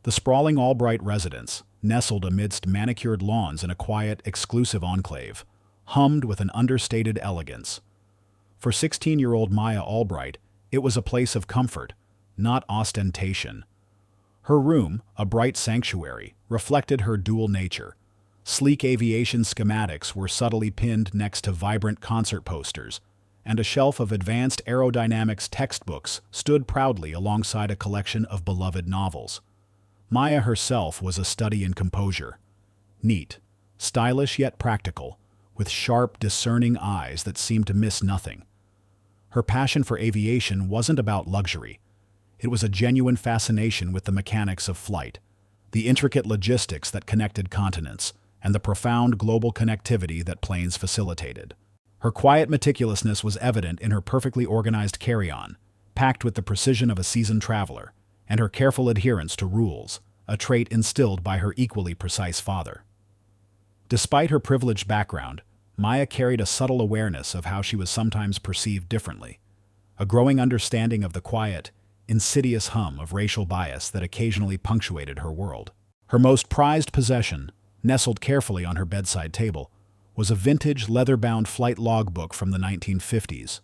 The sprawling Albright residence, nestled amidst manicured lawns in a quiet, exclusive enclave, hummed with an understated elegance. For 16-year-old Maya Albright, it was a place of comfort, not ostentation. Her room, a bright sanctuary, reflected her dual nature. Sleek aviation schematics were subtly pinned next to vibrant concert posters, and a shelf of advanced aerodynamics textbooks stood proudly alongside a collection of beloved novels. Maya herself was a study in composure. Neat, stylish yet practical, with sharp, discerning eyes that seemed to miss nothing. Her passion for aviation wasn't about luxury. It was a genuine fascination with the mechanics of flight, the intricate logistics that connected continents, and the profound global connectivity that planes facilitated. Her quiet meticulousness was evident in her perfectly organized carry-on, packed with the precision of a seasoned traveler, and her careful adherence to rules, a trait instilled by her equally precise father. Despite her privileged background, Maya carried a subtle awareness of how she was sometimes perceived differently, a growing understanding of the quiet, insidious hum of racial bias that occasionally punctuated her world. Her most prized possession, nestled carefully on her bedside table, was a vintage leather-bound flight logbook from the 1950s.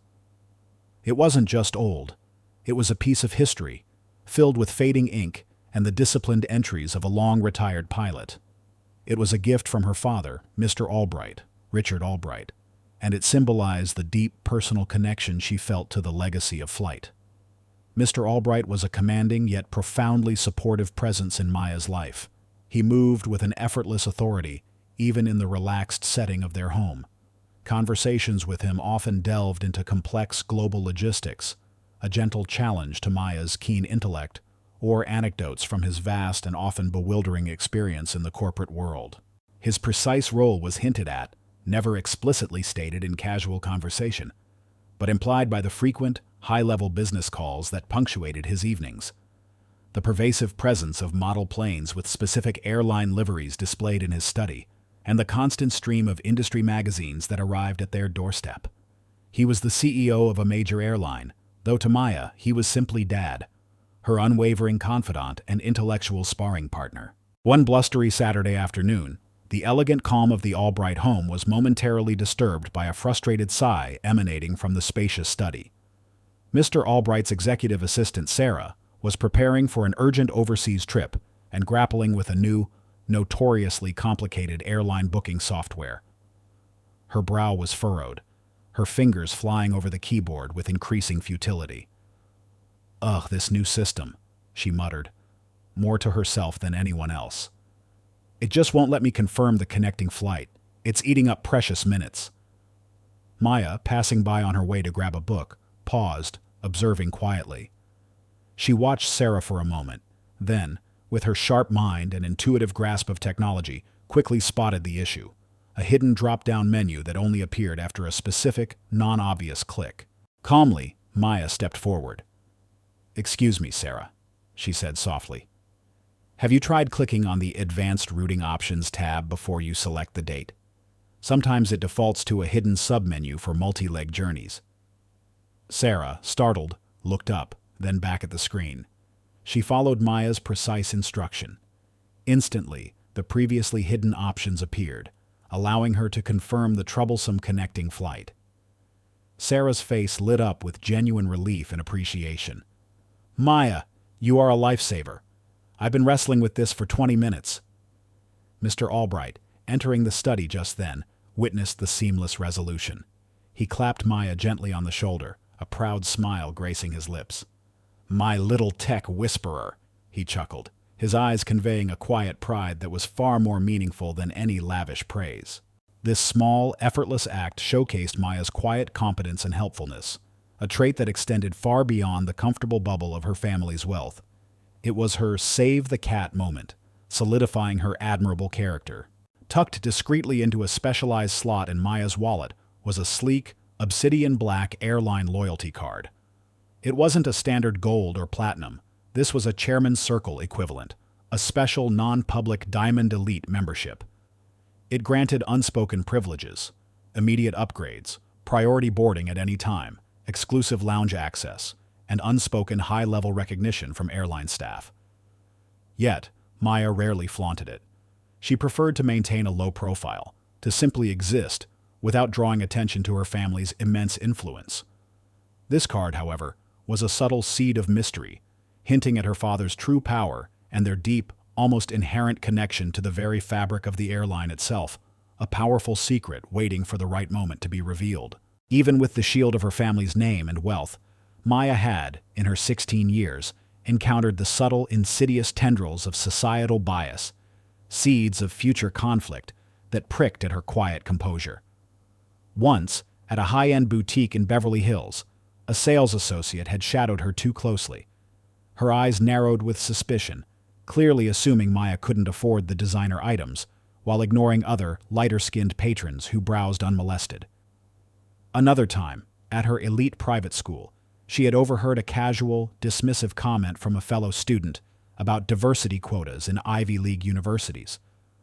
It wasn't just old. It was a piece of history, filled with fading ink and the disciplined entries of a long-retired pilot. It was a gift from her father, Mr. Albright, Richard Albright, and it symbolized the deep personal connection she felt to the legacy of flight. Mr. Albright was a commanding yet profoundly supportive presence in Maya's life. He moved with an effortless authority, even in the relaxed setting of their home. Conversations with him often delved into complex global logistics, a gentle challenge to Maya's keen intellect, or anecdotes from his vast and often bewildering experience in the corporate world. His precise role was hinted at, never explicitly stated in casual conversation, but implied by the frequent, high-level business calls that punctuated his evenings. The pervasive presence of model planes with specific airline liveries displayed in his study, and the constant stream of industry magazines that arrived at their doorstep. He was the CEO of a major airline, though to Maya he was simply Dad, her unwavering confidant and intellectual sparring partner. One blustery Saturday afternoon, the elegant calm of the Albright home was momentarily disturbed by a frustrated sigh emanating from the spacious study. Mr. Albright's executive assistant, Sarah, was preparing for an urgent overseas trip and grappling with a new, notoriously complicated airline booking software. Her brow was furrowed, her fingers flying over the keyboard with increasing futility. "Ugh, this new system," she muttered, more to herself than anyone else. "It just won't let me confirm the connecting flight. It's eating up precious minutes." Maya, passing by on her way to grab a book, paused, observing quietly. She watched Sarah for a moment, then, with her sharp mind and intuitive grasp of technology, quickly spotted the issue, a hidden drop-down menu that only appeared after a specific, non-obvious click. Calmly, Maya stepped forward. "Excuse me, Sarah," she said softly. "Have you tried clicking on the Advanced Routing Options tab before you select the date? Sometimes it defaults to a hidden submenu for multi-leg journeys." Sarah, startled, looked up, then back at the screen. She followed Maya's precise instruction. Instantly, the previously hidden options appeared, allowing her to confirm the troublesome connecting flight. Sarah's face lit up with genuine relief and appreciation. "Maya, you are a lifesaver. I've been wrestling with this for 20 minutes. Mr. Albright, entering the study just then, witnessed the seamless resolution. He clapped Maya gently on the shoulder, a proud smile gracing his lips. "My little tech whisperer," he chuckled, his eyes conveying a quiet pride that was far more meaningful than any lavish praise. This small, effortless act showcased Maya's quiet competence and helpfulness, a trait that extended far beyond the comfortable bubble of her family's wealth. It was her save the cat moment, solidifying her admirable character. Tucked discreetly into a specialized slot in Maya's wallet was a sleek, obsidian black airline loyalty card. It wasn't a standard gold or platinum. This was a Chairman's Circle equivalent, a special non-public Diamond Elite membership. It granted unspoken privileges, immediate upgrades, priority boarding at any time, exclusive lounge access, and unspoken high-level recognition from airline staff. Yet, Maya rarely flaunted it. She preferred to maintain a low profile, to simply exist, without drawing attention to her family's immense influence. This card, however, was a subtle seed of mystery, hinting at her father's true power and their deep, almost inherent connection to the very fabric of the airline itself, a powerful secret waiting for the right moment to be revealed. Even with the shield of her family's name and wealth, Maya had, in her 16 years, encountered the subtle, insidious tendrils of societal bias, seeds of future conflict that pricked at her quiet composure. Once, at a high-end boutique in Beverly Hills, a sales associate had shadowed her too closely. Her eyes narrowed with suspicion, clearly assuming Maya couldn't afford the designer items, while ignoring other, lighter-skinned patrons who browsed unmolested. Another time, at her elite private school, she had overheard a casual, dismissive comment from a fellow student about diversity quotas in Ivy League universities,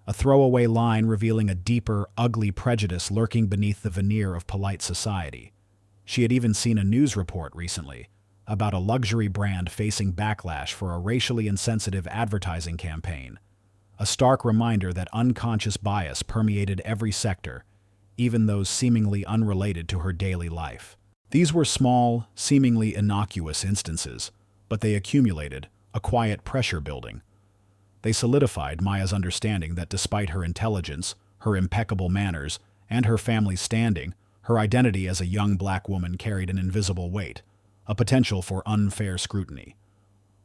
a throwaway line revealing a deeper, ugly prejudice lurking beneath the veneer of polite society. She had even seen a news report recently about a luxury brand facing backlash for a racially insensitive advertising campaign, a stark reminder that unconscious bias permeated every sector, even those seemingly unrelated to her daily life. These were small, seemingly innocuous instances, but they accumulated, a quiet pressure building. They solidified Maya's understanding that despite her intelligence, her impeccable manners, and her family's standing, her identity as a young black woman carried an invisible weight, a potential for unfair scrutiny.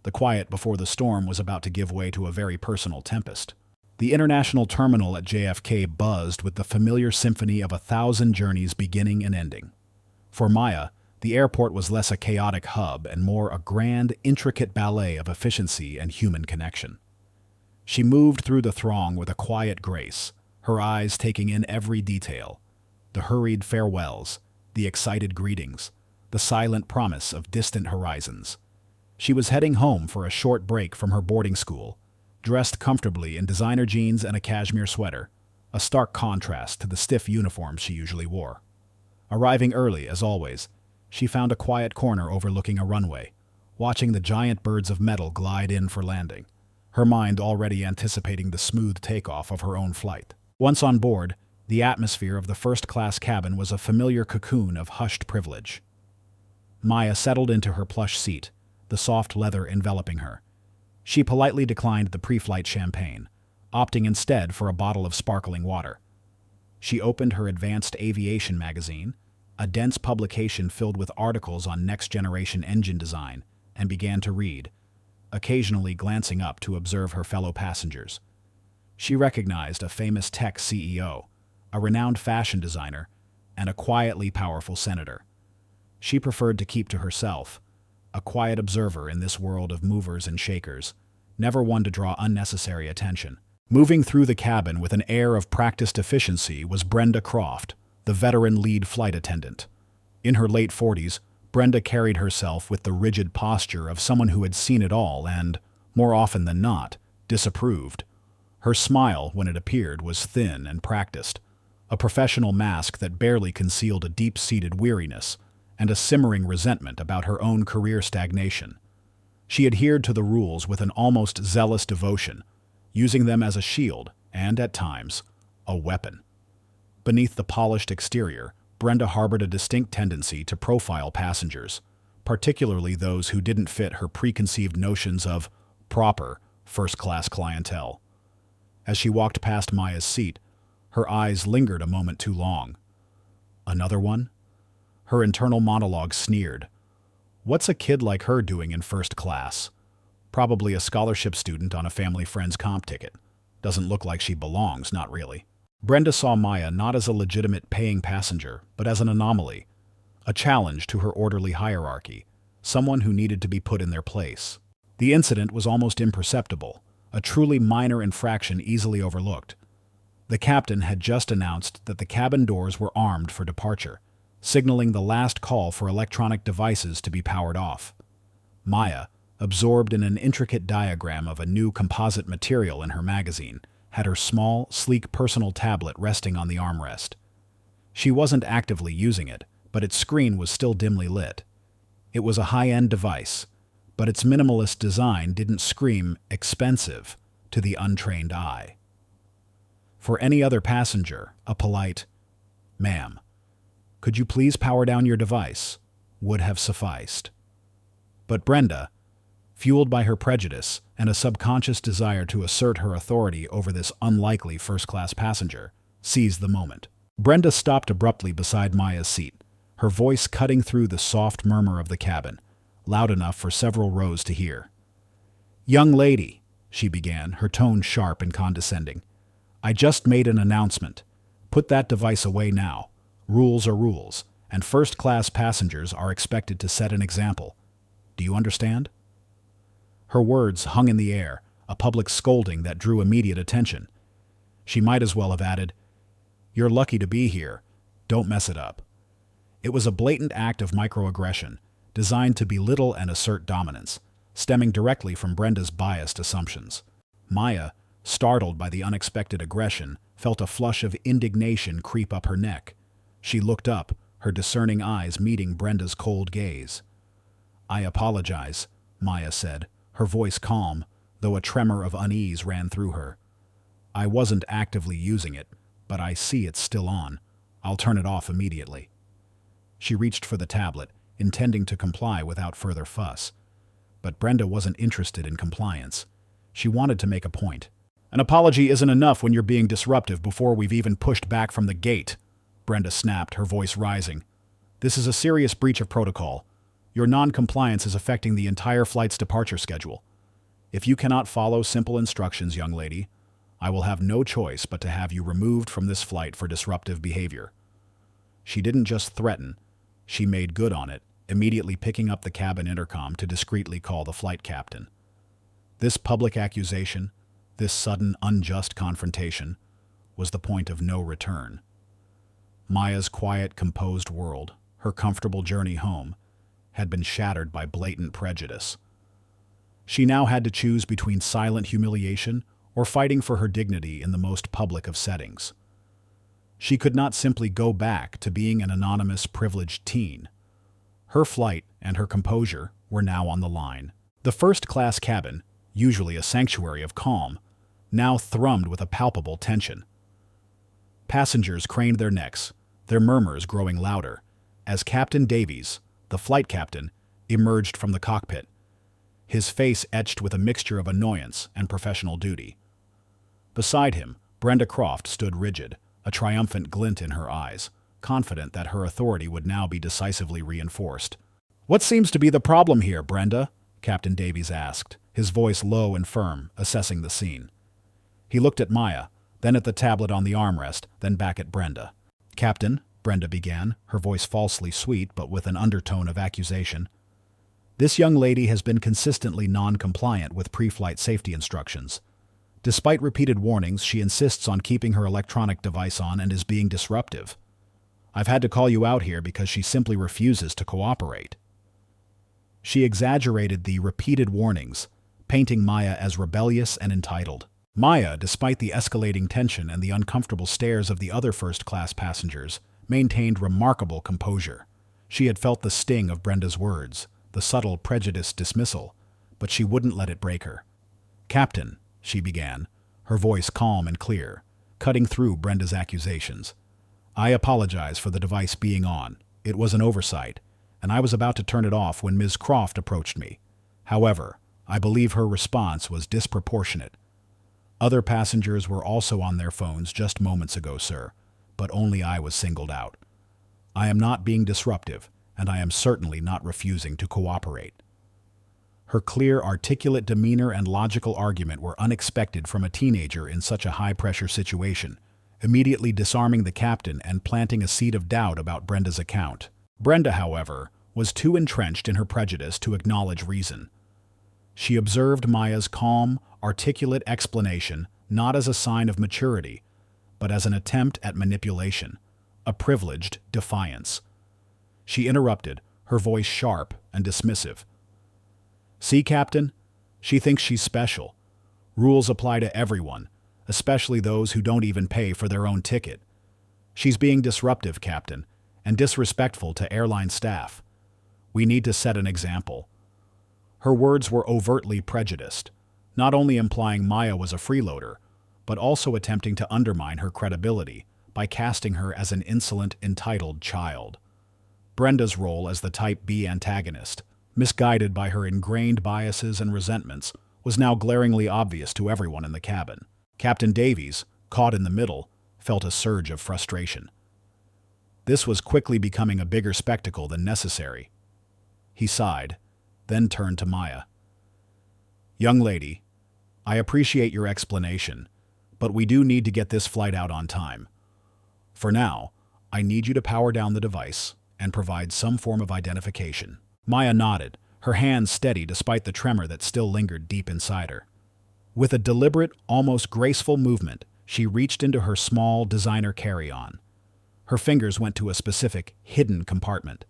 The quiet before the storm was about to give way to a very personal tempest. The international terminal at JFK buzzed with the familiar symphony of 1,000 journeys beginning and ending. For Maya, the airport was less a chaotic hub and more a grand, intricate ballet of efficiency and human connection. She moved through the throng with a quiet grace, her eyes taking in every detail: the hurried farewells, the excited greetings, the silent promise of distant horizons. She was heading home for a short break from her boarding school, dressed comfortably in designer jeans and a cashmere sweater, a stark contrast to the stiff uniform she usually wore. Arriving early, as always, she found a quiet corner overlooking a runway, watching the giant birds of metal glide in for landing, her mind already anticipating the smooth takeoff of her own flight. Once on board, the atmosphere of the first-class cabin was a familiar cocoon of hushed privilege. Maya settled into her plush seat, the soft leather enveloping her. She politely declined the pre-flight champagne, opting instead for a bottle of sparkling water. She opened her Advanced Aviation magazine, a dense publication filled with articles on next-generation engine design, and began to read, occasionally glancing up to observe her fellow passengers. She recognized a famous tech CEO, a renowned fashion designer, and a quietly powerful senator. She preferred to keep to herself, a quiet observer in this world of movers and shakers, never one to draw unnecessary attention. Moving through the cabin with an air of practiced efficiency was Brenda Croft, the veteran lead flight attendant. In her late 40s, Brenda carried herself with the rigid posture of someone who had seen it all and, more often than not, disapproved. Her smile, when it appeared, was thin and practiced, a professional mask that barely concealed a deep-seated weariness and a simmering resentment about her own career stagnation. She adhered to the rules with an almost zealous devotion, using them as a shield and, at times, a weapon. Beneath the polished exterior, Brenda harbored a distinct tendency to profile passengers, particularly those who didn't fit her preconceived notions of proper, first-class clientele. As she walked past Maya's seat, her eyes lingered a moment too long. Another one? Her internal monologue sneered. What's a kid like her doing in first class? Probably a scholarship student on a family friend's comp ticket. Doesn't look like she belongs, not really. Brenda saw Maya not as a legitimate paying passenger, but as an anomaly, a challenge to her orderly hierarchy, someone who needed to be put in their place. The incident was almost imperceptible, a truly minor infraction easily overlooked. The captain had just announced that the cabin doors were armed for departure, signaling the last call for electronic devices to be powered off. Maya, absorbed in an intricate diagram of a new composite material in her magazine, had her small, sleek personal tablet resting on the armrest. She wasn't actively using it, but its screen was still dimly lit. It was a high-end device, but its minimalist design didn't scream expensive to the untrained eye. For any other passenger, a polite, "Ma'am, could you please power down your device?" would have sufficed. But Brenda, fueled by her prejudice and a subconscious desire to assert her authority over this unlikely first-class passenger, seized the moment. Brenda stopped abruptly beside Maya's seat, her voice cutting through the soft murmur of the cabin, loud enough for several rows to hear. "Young lady," she began, her tone sharp and condescending, "I just made an announcement. Put that device away now. Rules are rules, and first-class passengers are expected to set an example. Do you understand?" Her words hung in the air, a public scolding that drew immediate attention. She might as well have added, "You're lucky to be here. Don't mess it up." It was a blatant act of microaggression, designed to belittle and assert dominance, stemming directly from Brenda's biased assumptions. Maya, startled by the unexpected aggression, felt a flush of indignation creep up her neck. She looked up, her discerning eyes meeting Brenda's cold gaze. "I apologize," Maya said, her voice calm, though a tremor of unease ran through her. "I wasn't actively using it, but I see it's still on. I'll turn it off immediately." She reached for the tablet, intending to comply without further fuss. But Brenda wasn't interested in compliance. She wanted to make a point. "An apology isn't enough when you're being disruptive before we've even pushed back from the gate," Brenda snapped, her voice rising. "This is a serious breach of protocol. Your non-compliance is affecting the entire flight's departure schedule. If you cannot follow simple instructions, young lady, I will have no choice but to have you removed from this flight for disruptive behavior." She didn't just threaten, she made good on it, immediately picking up the cabin intercom to discreetly call the flight captain. This public accusation, this sudden unjust confrontation, was the point of no return. Maya's quiet, composed world, her comfortable journey home, had been shattered by blatant prejudice. She now had to choose between silent humiliation or fighting for her dignity in the most public of settings. She could not simply go back to being an anonymous, privileged teen. Her flight and her composure were now on the line. The first-class cabin, usually a sanctuary of calm, now thrummed with a palpable tension. Passengers craned their necks, their murmurs growing louder, as Captain Davies, the flight captain, emerged from the cockpit, his face etched with a mixture of annoyance and professional duty. Beside him, Brenda Croft stood rigid, a triumphant glint in her eyes, confident that her authority would now be decisively reinforced. "What seems to be the problem here, Brenda?" Captain Davies asked, his voice low and firm, assessing the scene. He looked at Maya, then at the tablet on the armrest, then back at Brenda. "Captain," Brenda began, her voice falsely sweet but with an undertone of accusation, "this young lady has been consistently non-compliant with pre-flight safety instructions. Despite repeated warnings, she insists on keeping her electronic device on and is being disruptive. I've had to call you out here because she simply refuses to cooperate." She exaggerated the repeated warnings, painting Maya as rebellious and entitled. Maya, despite the escalating tension and the uncomfortable stares of the other first-class passengers, maintained remarkable composure. She had felt the sting of Brenda's words, the subtle prejudiced dismissal, but she wouldn't let it break her. "Captain," she began, her voice calm and clear, cutting through Brenda's accusations. "I apologize for the device being on. It was an oversight, and I was about to turn it off when Ms. Croft approached me. However, I believe her response was disproportionate. Other passengers were also on their phones just moments ago, sir, but only I was singled out. I am not being disruptive, and I am certainly not refusing to cooperate." Her clear, articulate demeanor and logical argument were unexpected from a teenager in such a high-pressure situation, immediately disarming the captain and planting a seed of doubt about Brenda's account. Brenda, however, was too entrenched in her prejudice to acknowledge reason. She observed Maya's calm, articulate explanation not as a sign of maturity, but as an attempt at manipulation, a privileged defiance. She interrupted, her voice sharp and dismissive. "See, Captain? She thinks she's special. Rules apply to everyone, especially those who don't even pay for their own ticket. She's being disruptive, Captain, and disrespectful to airline staff. We need to set an example." Her words were overtly prejudiced, not only implying Maya was a freeloader, but also attempting to undermine her credibility by casting her as an insolent, entitled child. Brenda's role as the Type B antagonist, misguided by her ingrained biases and resentments, was now glaringly obvious to everyone in the cabin. Captain Davies, caught in the middle, felt a surge of frustration. This was quickly becoming a bigger spectacle than necessary. He sighed, then turned to Maya. "Young lady, I appreciate your explanation, but we do need to get this flight out on time. For now, I need you to power down the device and provide some form of identification." Maya nodded, her hands steady despite the tremor that still lingered deep inside her. With a deliberate, almost graceful movement, she reached into her small designer carry-on. Her fingers went to a specific, hidden compartment.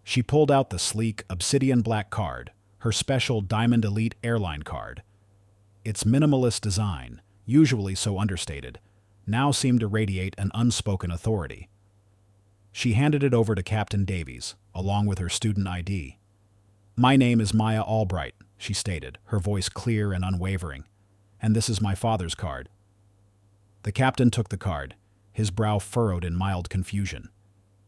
She pulled out the sleek, obsidian black card, her special Diamond Elite Airline card. Its minimalist design, usually so understated, now seemed to radiate an unspoken authority. She handed it over to Captain Davies, along with her student ID. "My name is Maya Albright," she stated, her voice clear and unwavering, "and this is my father's card." The captain took the card, his brow furrowed in mild confusion.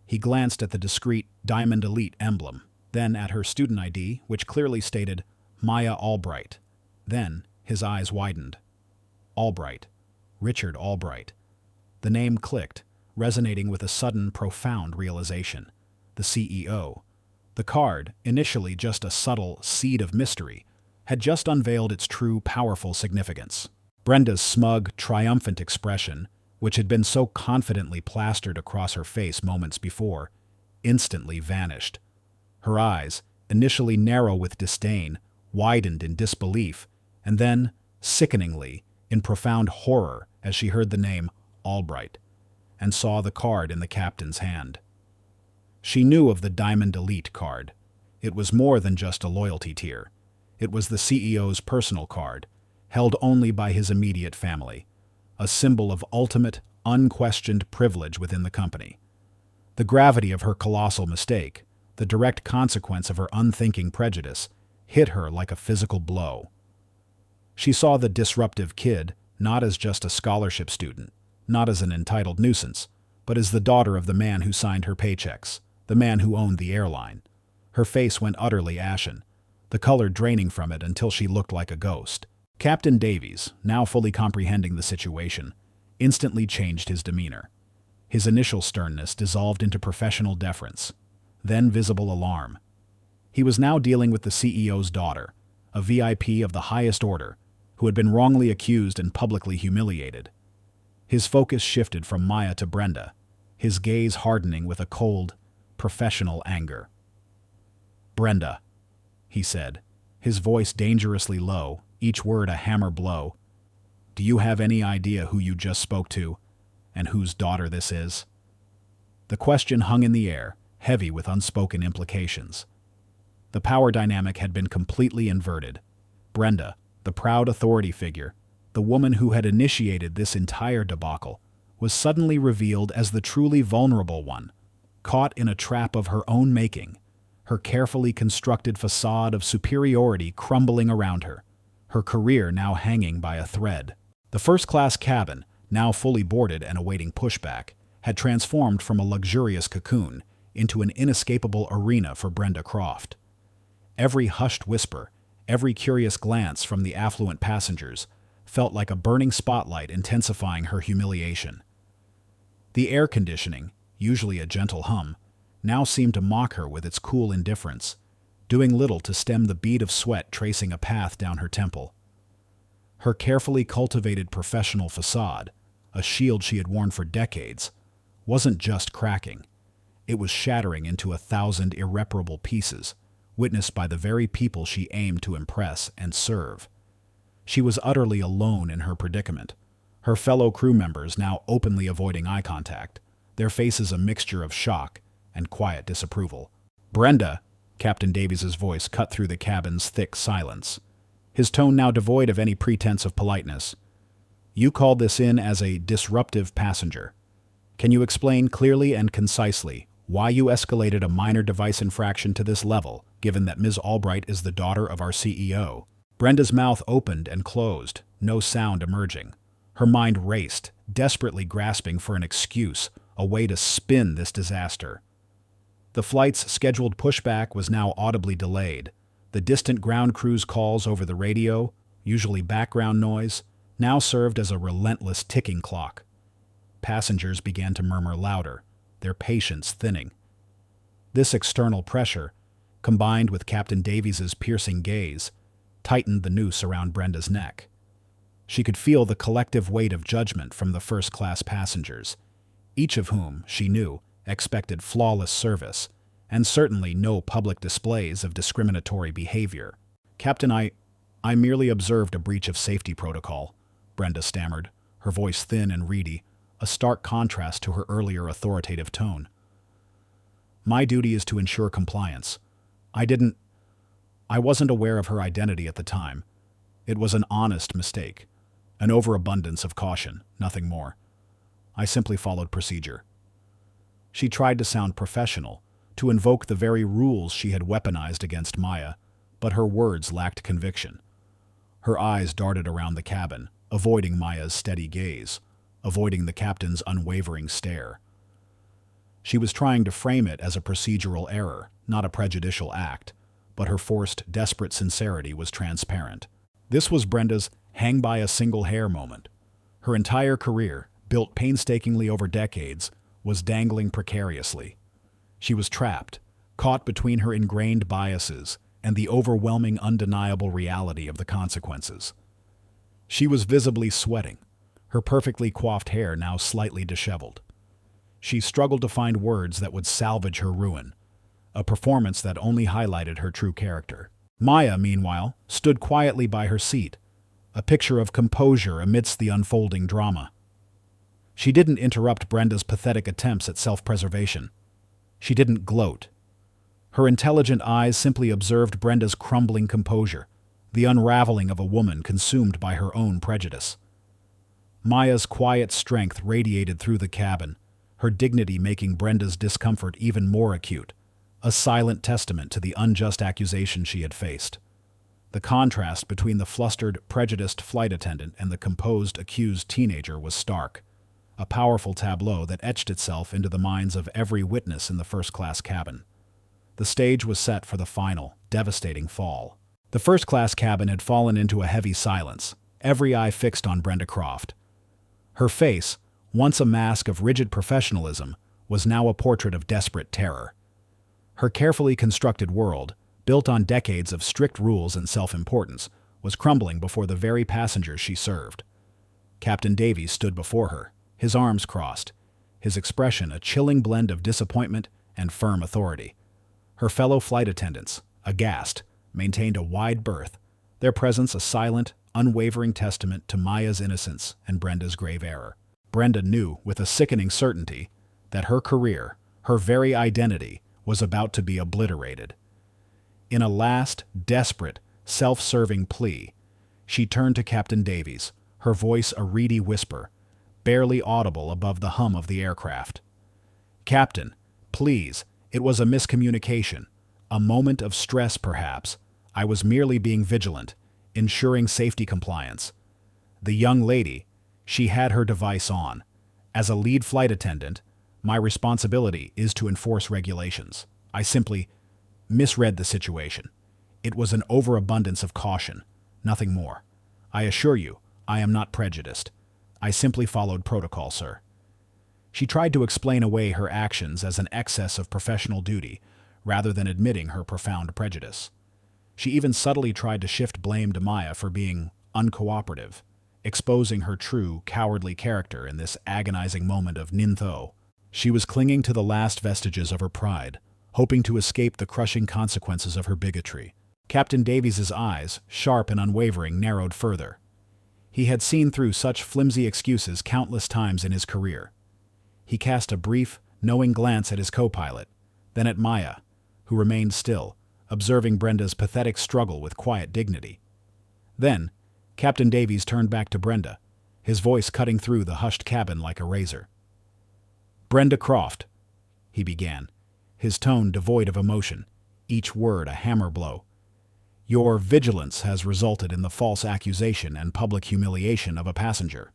He glanced at the discreet Diamond Elite emblem, then at her student ID, which clearly stated Maya Albright. Then his eyes widened. Albright. Richard Albright. The name clicked, resonating with a sudden, profound realization. The CEO. The card, initially just a subtle seed of mystery, had just unveiled its true, powerful significance. Brenda's smug, triumphant expression, which had been so confidently plastered across her face moments before, instantly vanished. Her eyes, initially narrow with disdain, widened in disbelief, and then, sickeningly, in profound horror as she heard the name Albright, and saw the card in the captain's hand. She knew of the Diamond Elite card. It was more than just a loyalty tier. It was the CEO's personal card, held only by his immediate family, a symbol of ultimate, unquestioned privilege within the company. The gravity of her colossal mistake, the direct consequence of her unthinking prejudice, hit her like a physical blow. She saw the disruptive kid not as just a scholarship student, not as an entitled nuisance, but as the daughter of the man who signed her paychecks, the man who owned the airline. Her face went utterly ashen, the color draining from it until she looked like a ghost. Captain Davies, now fully comprehending the situation, instantly changed his demeanor. His initial sternness dissolved into professional deference, then visible alarm. He was now dealing with the CEO's daughter, a VIP of the highest order, who had been wrongly accused and publicly humiliated. His focus shifted from Maya to Brenda, his gaze hardening with a cold, professional anger. "Brenda," he said, his voice dangerously low, each word a hammer blow. "Do you have any idea who you just spoke to, and whose daughter this is?" The question hung in the air, heavy with unspoken implications. The power dynamic had been completely inverted. Brenda, the proud authority figure, the woman who had initiated this entire debacle, was suddenly revealed as the truly vulnerable one, caught in a trap of her own making, her carefully constructed facade of superiority crumbling around her, her career now hanging by a thread. The first-class cabin, now fully boarded and awaiting pushback, had transformed from a luxurious cocoon into an inescapable arena for Brenda Croft. Every hushed whisper, every curious glance from the affluent passengers felt like a burning spotlight intensifying her humiliation. The air conditioning, usually a gentle hum, now seemed to mock her with its cool indifference, doing little to stem the bead of sweat tracing a path down her temple. Her carefully cultivated professional facade, a shield she had worn for decades, wasn't just cracking. It was shattering into 1,000 irreparable pieces, witnessed by the very people she aimed to impress and serve. She was utterly alone in her predicament, her fellow crew members now openly avoiding eye contact, their faces a mixture of shock and quiet disapproval. "Brenda," Captain Davies's voice cut through the cabin's thick silence, his tone now devoid of any pretense of politeness. "You called this in as a disruptive passenger. Can you explain clearly and concisely Why you escalated a minor device infraction to this level, given that Ms. Albright is the daughter of our CEO? Brenda's mouth opened and closed, no sound emerging. Her mind raced, desperately grasping for an excuse, a way to spin this disaster. The flight's scheduled pushback was now audibly delayed. The distant ground crew's calls over the radio, usually background noise, now served as a relentless ticking clock. Passengers began to murmur louder, their patience thinning. This external pressure, combined with Captain Davies's piercing gaze, tightened the noose around Brenda's neck. She could feel the collective weight of judgment from the first-class passengers, each of whom, she knew, expected flawless service, and certainly no public displays of discriminatory behavior. "Captain, I merely observed a breach of safety protocol," Brenda stammered, her voice thin and reedy, a stark contrast to her earlier authoritative tone. "My duty is to ensure compliance. I wasn't aware of her identity at the time. It was an honest mistake, an overabundance of caution, nothing more. I simply followed procedure." She tried to sound professional, to invoke the very rules she had weaponized against Maya, but her words lacked conviction. Her eyes darted around the cabin, avoiding Maya's steady gaze, avoiding the captain's unwavering stare. She was trying to frame it as a procedural error, not a prejudicial act, but her forced, desperate sincerity was transparent. This was Brenda's hang-by-a-single-hair moment. Her entire career, built painstakingly over decades, was dangling precariously. She was trapped, caught between her ingrained biases and the overwhelming, undeniable reality of the consequences. She was visibly sweating, her perfectly coiffed hair now slightly disheveled. She struggled to find words that would salvage her ruin, a performance that only highlighted her true character. Maya, meanwhile, stood quietly by her seat, a picture of composure amidst the unfolding drama. She didn't interrupt Brenda's pathetic attempts at self-preservation. She didn't gloat. Her intelligent eyes simply observed Brenda's crumbling composure, the unraveling of a woman consumed by her own prejudice. Maya's quiet strength radiated through the cabin, her dignity making Brenda's discomfort even more acute, a silent testament to the unjust accusation she had faced. The contrast between the flustered, prejudiced flight attendant and the composed, accused teenager was stark, a powerful tableau that etched itself into the minds of every witness in the first-class cabin. The stage was set for the final, devastating fall. The first-class cabin had fallen into a heavy silence, every eye fixed on Brenda Croft. Her face, once a mask of rigid professionalism, was now a portrait of desperate terror. Her carefully constructed world, built on decades of strict rules and self-importance, was crumbling before the very passengers she served. Captain Davies stood before her, his arms crossed, his expression a chilling blend of disappointment and firm authority. Her fellow flight attendants, aghast, maintained a wide berth, their presence a silent, unwavering testament to Maya's innocence and Brenda's grave error. Brenda knew with a sickening certainty that her career, her very identity, was about to be obliterated. In a last, desperate, self-serving plea, she turned to Captain Davies, her voice a reedy whisper, barely audible above the hum of the aircraft. "Captain, please, it was a miscommunication, a moment of stress perhaps. I was merely being vigilant, ensuring safety compliance. The young lady, she had her device on. As a lead flight attendant, my responsibility is to enforce regulations. I simply misread the situation. It was an overabundance of caution, nothing more. I assure you, I am not prejudiced. I simply followed protocol, sir." She tried to explain away her actions as an excess of professional duty, rather than admitting her profound prejudice. She even subtly tried to shift blame to Maya for being uncooperative, exposing her true, cowardly character in this agonizing moment of nintho. She was clinging to the last vestiges of her pride, hoping to escape the crushing consequences of her bigotry. Captain Davies's eyes, sharp and unwavering, narrowed further. He had seen through such flimsy excuses countless times in his career. He cast a brief, knowing glance at his co-pilot, then at Maya, who remained still, observing Brenda's pathetic struggle with quiet dignity. Then, Captain Davies turned back to Brenda, his voice cutting through the hushed cabin like a razor. "Brenda Croft," he began, his tone devoid of emotion, each word a hammer blow. "Your vigilance has resulted in the false accusation and public humiliation of a passenger.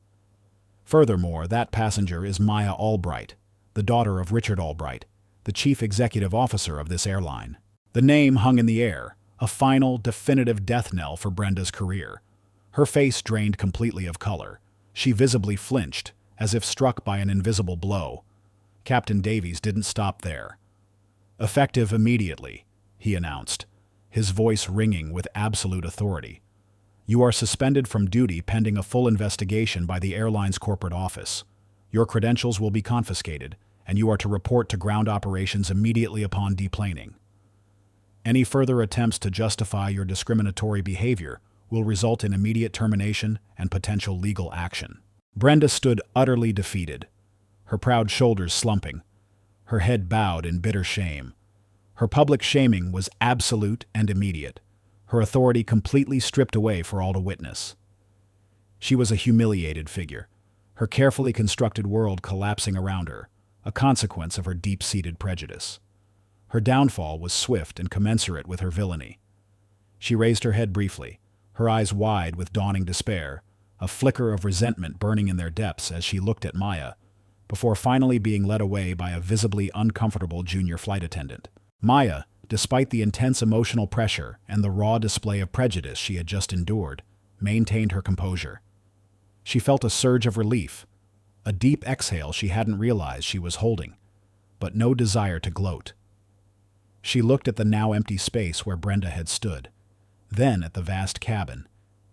Furthermore, that passenger is Maya Albright, the daughter of Richard Albright, the chief executive officer of this airline." The name hung in the air, a final, definitive death knell for Brenda's career. Her face drained completely of color. She visibly flinched, as if struck by an invisible blow. Captain Davies didn't stop there. "Effective immediately," he announced, his voice ringing with absolute authority. "You are suspended from duty pending a full investigation by the airline's corporate office. Your credentials will be confiscated, and you are to report to ground operations immediately upon deplaning. Any further attempts to justify your discriminatory behavior will result in immediate termination and potential legal action." Brenda stood utterly defeated, her proud shoulders slumping, her head bowed in bitter shame. Her public shaming was absolute and immediate, her authority completely stripped away for all to witness. She was a humiliated figure, her carefully constructed world collapsing around her, a consequence of her deep-seated prejudice. Her downfall was swift and commensurate with her villainy. She raised her head briefly, her eyes wide with dawning despair, a flicker of resentment burning in their depths as she looked at Maya, before finally being led away by a visibly uncomfortable junior flight attendant. Maya, despite the intense emotional pressure and the raw display of prejudice she had just endured, maintained her composure. She felt a surge of relief, a deep exhale she hadn't realized she was holding, but no desire to gloat. She looked at the now empty space where Brenda had stood, then at the vast cabin,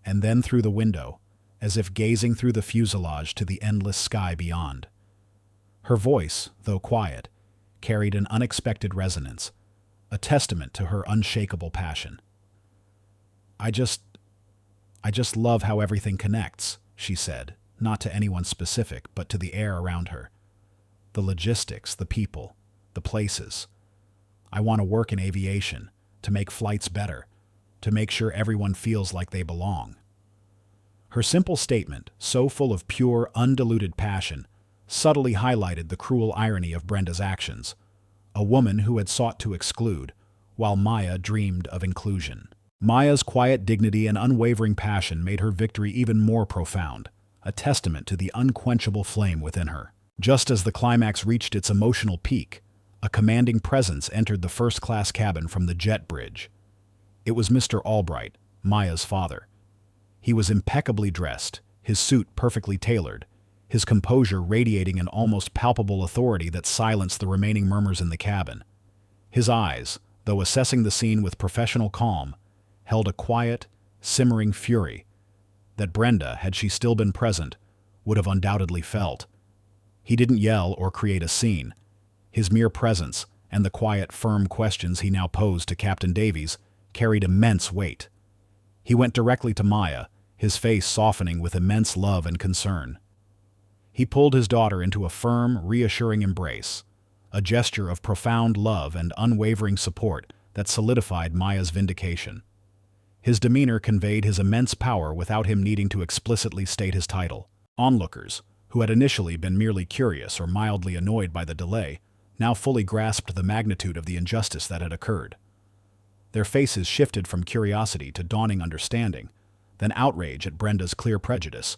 and then through the window, as if gazing through the fuselage to the endless sky beyond. Her voice, though quiet, carried an unexpected resonance, a testament to her unshakable passion. I just love how everything connects," she said, not to anyone specific, but to the air around her. "The logistics, the people, the places. I want to work in aviation, to make flights better, to make sure everyone feels like they belong." Her simple statement, so full of pure, undiluted passion, subtly highlighted the cruel irony of Brenda's actions, a woman who had sought to exclude, while Maya dreamed of inclusion. Maya's quiet dignity and unwavering passion made her victory even more profound, a testament to the unquenchable flame within her. Just as the climax reached its emotional peak, a commanding presence entered the first-class cabin from the jet bridge. It was Mr. Albright, Maya's father. He was impeccably dressed, his suit perfectly tailored, his composure radiating an almost palpable authority that silenced the remaining murmurs in the cabin. His eyes, though assessing the scene with professional calm, held a quiet, simmering fury that Brenda, had she still been present, would have undoubtedly felt. He didn't yell or create a scene. His mere presence, and the quiet, firm questions he now posed to Captain Davies, carried immense weight. He went directly to Maya, his face softening with immense love and concern. He pulled his daughter into a firm, reassuring embrace, a gesture of profound love and unwavering support that solidified Maya's vindication. His demeanor conveyed his immense power without him needing to explicitly state his title. Onlookers, who had initially been merely curious or mildly annoyed by the delay, now fully grasped the magnitude of the injustice that had occurred. Their faces shifted from curiosity to dawning understanding, then outrage at Brenda's clear prejudice,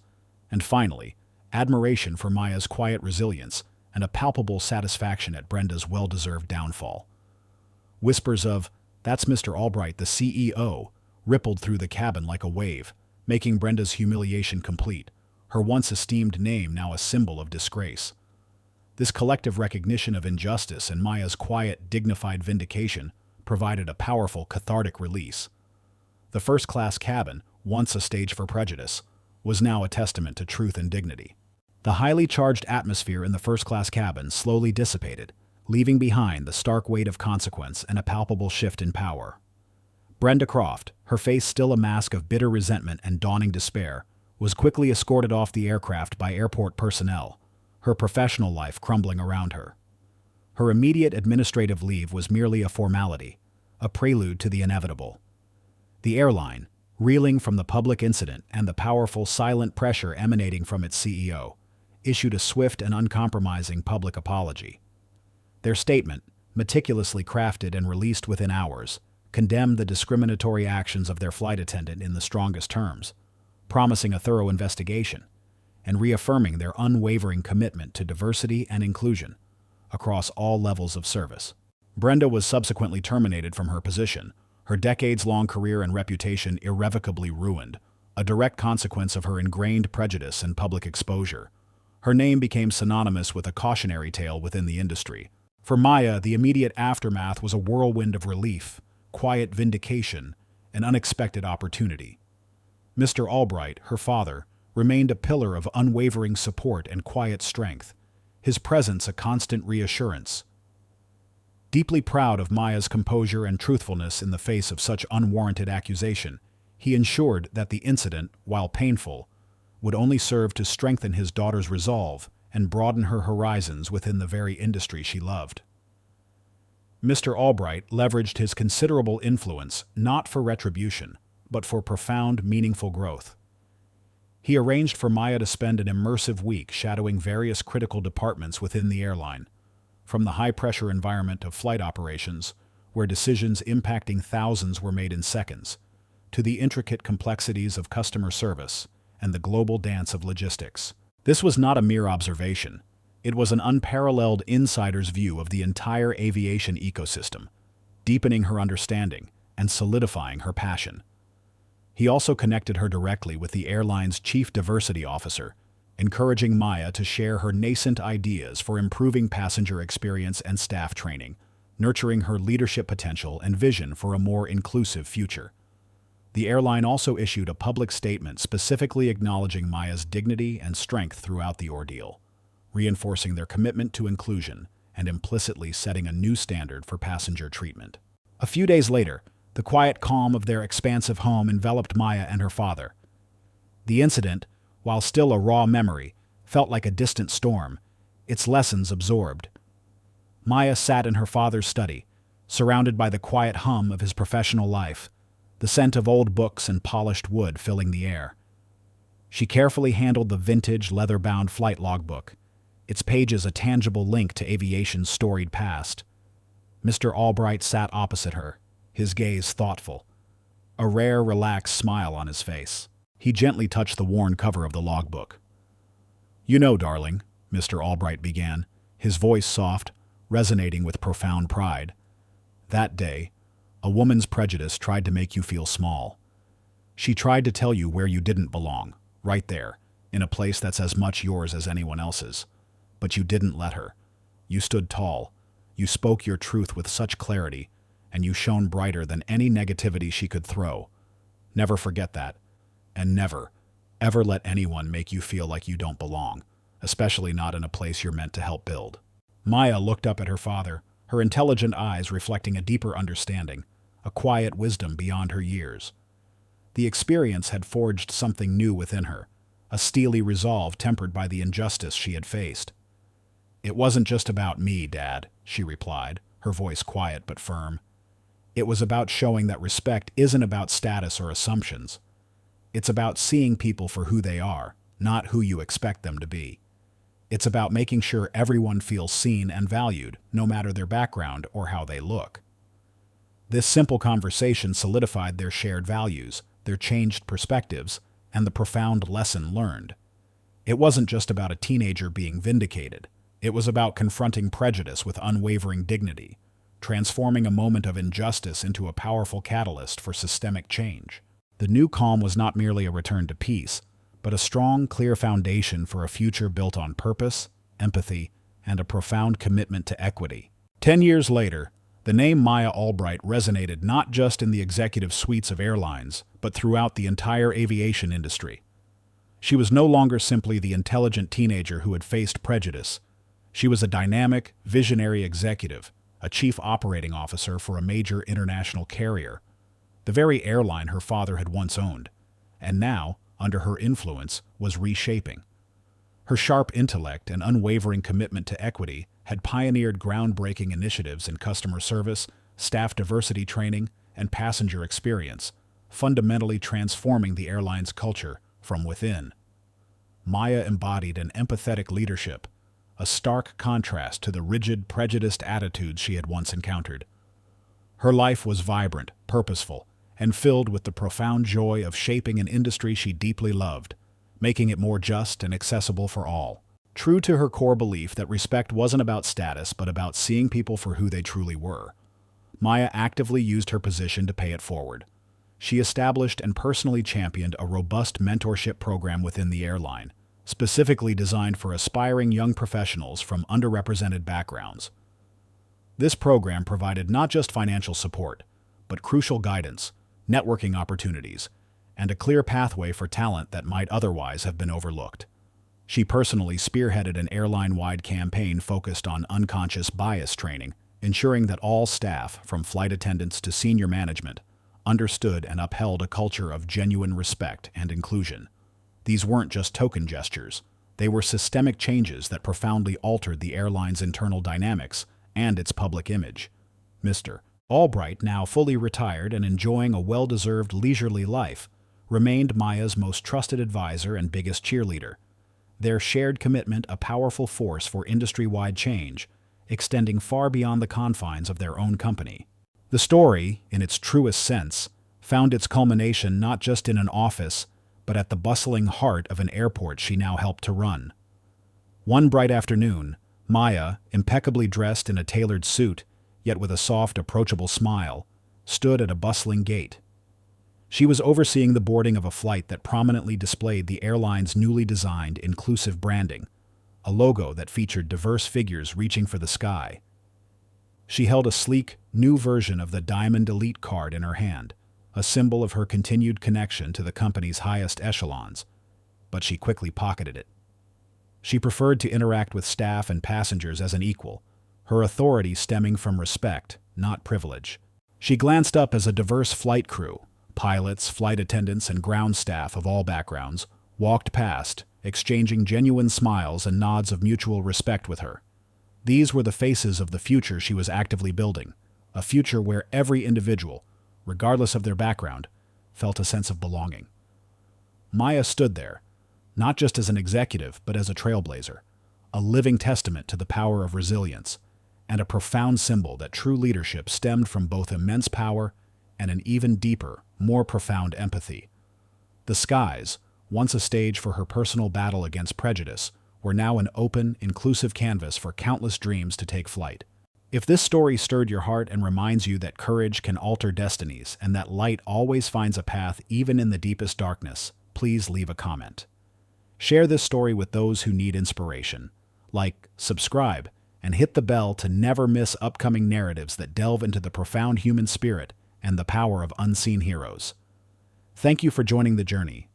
and finally, admiration for Maya's quiet resilience and a palpable satisfaction at Brenda's well-deserved downfall. Whispers of, "That's Mr. Albright, the CEO," rippled through the cabin like a wave, making Brenda's humiliation complete, her once esteemed name now a symbol of disgrace. This collective recognition of injustice and Maya's quiet, dignified vindication provided a powerful, cathartic release. The first-class cabin, once a stage for prejudice, was now a testament to truth and dignity. The highly charged atmosphere in the first-class cabin slowly dissipated, leaving behind the stark weight of consequence and a palpable shift in power. Brenda Croft, her face still a mask of bitter resentment and dawning despair, was quickly escorted off the aircraft by airport personnel, her professional life crumbling around her. Her immediate administrative leave was merely a formality, a prelude to the inevitable. The airline, reeling from the public incident and the powerful silent pressure emanating from its CEO, issued a swift and uncompromising public apology. Their statement, meticulously crafted and released within hours, condemned the discriminatory actions of their flight attendant in the strongest terms, promising a thorough investigation, and reaffirming their unwavering commitment to diversity and inclusion across all levels of service. Brenda was subsequently terminated from her position, her decades-long career and reputation irrevocably ruined, a direct consequence of her ingrained prejudice and public exposure. Her name became synonymous with a cautionary tale within the industry. For Maya, the immediate aftermath was a whirlwind of relief, quiet vindication, and unexpected opportunity. Mr. Albright, her father, remained a pillar of unwavering support and quiet strength, his presence a constant reassurance. Deeply proud of Maya's composure and truthfulness in the face of such unwarranted accusation, he ensured that the incident, while painful, would only serve to strengthen his daughter's resolve and broaden her horizons within the very industry she loved. Mr. Albright leveraged his considerable influence not for retribution, but for profound, meaningful growth. He arranged for Maya to spend an immersive week shadowing various critical departments within the airline, from the high-pressure environment of flight operations, where decisions impacting thousands were made in seconds, to the intricate complexities of customer service and the global dance of logistics. This was not a mere observation. It was an unparalleled insider's view of the entire aviation ecosystem, deepening her understanding and solidifying her passion. He also connected her directly with the airline's chief diversity officer, encouraging Maya to share her nascent ideas for improving passenger experience and staff training, nurturing her leadership potential and vision for a more inclusive future. The airline also issued a public statement specifically acknowledging Maya's dignity and strength throughout the ordeal, reinforcing their commitment to inclusion and implicitly setting a new standard for passenger treatment. A few days later, the quiet calm of their expansive home enveloped Maya and her father. The incident, while still a raw memory, felt like a distant storm, its lessons absorbed. Maya sat in her father's study, surrounded by the quiet hum of his professional life, the scent of old books and polished wood filling the air. She carefully handled the vintage, leather-bound flight logbook, its pages a tangible link to aviation's storied past. Mr. Albright sat opposite her, his gaze thoughtful, a rare, relaxed smile on his face. He gently touched the worn cover of the logbook. "You know, darling," Mr. Albright began, his voice soft, resonating with profound pride. "That day, a woman's prejudice tried to make you feel small. She tried to tell you where you didn't belong, right there, in a place that's as much yours as anyone else's. But you didn't let her. You stood tall. You spoke your truth with such clarity, and you shone brighter than any negativity she could throw. Never forget that. And never, ever let anyone make you feel like you don't belong, especially not in a place you're meant to help build." Maya looked up at her father, her intelligent eyes reflecting a deeper understanding, a quiet wisdom beyond her years. The experience had forged something new within her, a steely resolve tempered by the injustice she had faced. "It wasn't just about me, Dad," she replied, her voice quiet but firm. "It was about showing that respect isn't about status or assumptions. It's about seeing people for who they are, not who you expect them to be. It's about making sure everyone feels seen and valued, no matter their background or how they look." This simple conversation solidified their shared values, their changed perspectives, and the profound lesson learned. It wasn't just about a teenager being vindicated. It was about confronting prejudice with unwavering dignity, transforming a moment of injustice into a powerful catalyst for systemic change. The new calm was not merely a return to peace, but a strong, clear foundation for a future built on purpose, empathy, and a profound commitment to equity. 10 years later, the name Maya Albright resonated not just in the executive suites of airlines, but throughout the entire aviation industry. She was no longer simply the intelligent teenager who had faced prejudice. She was a dynamic, visionary executive, a chief operating officer for a major international carrier, the very airline her father had once owned, and now, under her influence, was reshaping. Her sharp intellect and unwavering commitment to equity had pioneered groundbreaking initiatives in customer service, staff diversity training, and passenger experience, fundamentally transforming the airline's culture from within. Maya embodied an empathetic leadership, a stark contrast to the rigid, prejudiced attitudes she had once encountered. Her life was vibrant, purposeful, and filled with the profound joy of shaping an industry she deeply loved, making it more just and accessible for all. True to her core belief that respect wasn't about status but about seeing people for who they truly were, Maya actively used her position to pay it forward. She established and personally championed a robust mentorship program within the airline, specifically designed for aspiring young professionals from underrepresented backgrounds. This program provided not just financial support, but crucial guidance, networking opportunities, and a clear pathway for talent that might otherwise have been overlooked. She personally spearheaded an airline-wide campaign focused on unconscious bias training, ensuring that all staff, from flight attendants to senior management, understood and upheld a culture of genuine respect and inclusion. These weren't just token gestures. They were systemic changes that profoundly altered the airline's internal dynamics and its public image. Mr. Albright, now fully retired and enjoying a well-deserved leisurely life, remained Maya's most trusted advisor and biggest cheerleader. Their shared commitment a powerful force for industry-wide change, extending far beyond the confines of their own company. The story, in its truest sense, found its culmination not just in an office, but at the bustling heart of an airport she now helped to run. One bright afternoon, Maya, impeccably dressed in a tailored suit, yet with a soft, approachable smile, stood at a bustling gate. She was overseeing the boarding of a flight that prominently displayed the airline's newly designed inclusive branding, a logo that featured diverse figures reaching for the sky. She held a sleek, new version of the Diamond Elite card in her hand, a symbol of her continued connection to the company's highest echelons, but she quickly pocketed it. She preferred to interact with staff and passengers as an equal, her authority stemming from respect, not privilege. She glanced up as a diverse flight crew, pilots, flight attendants, and ground staff of all backgrounds, walked past, exchanging genuine smiles and nods of mutual respect with her. These were the faces of the future she was actively building, a future where every individual, regardless of their background, felt a sense of belonging. Maya stood there, not just as an executive, but as a trailblazer, a living testament to the power of resilience, and a profound symbol that true leadership stemmed from both immense power and an even deeper, more profound empathy. The skies, once a stage for her personal battle against prejudice, were now an open, inclusive canvas for countless dreams to take flight. If this story stirred your heart and reminds you that courage can alter destinies and that light always finds a path even in the deepest darkness, please leave a comment. Share this story with those who need inspiration. Like, subscribe, and hit the bell to never miss upcoming narratives that delve into the profound human spirit and the power of unseen heroes. Thank you for joining the journey,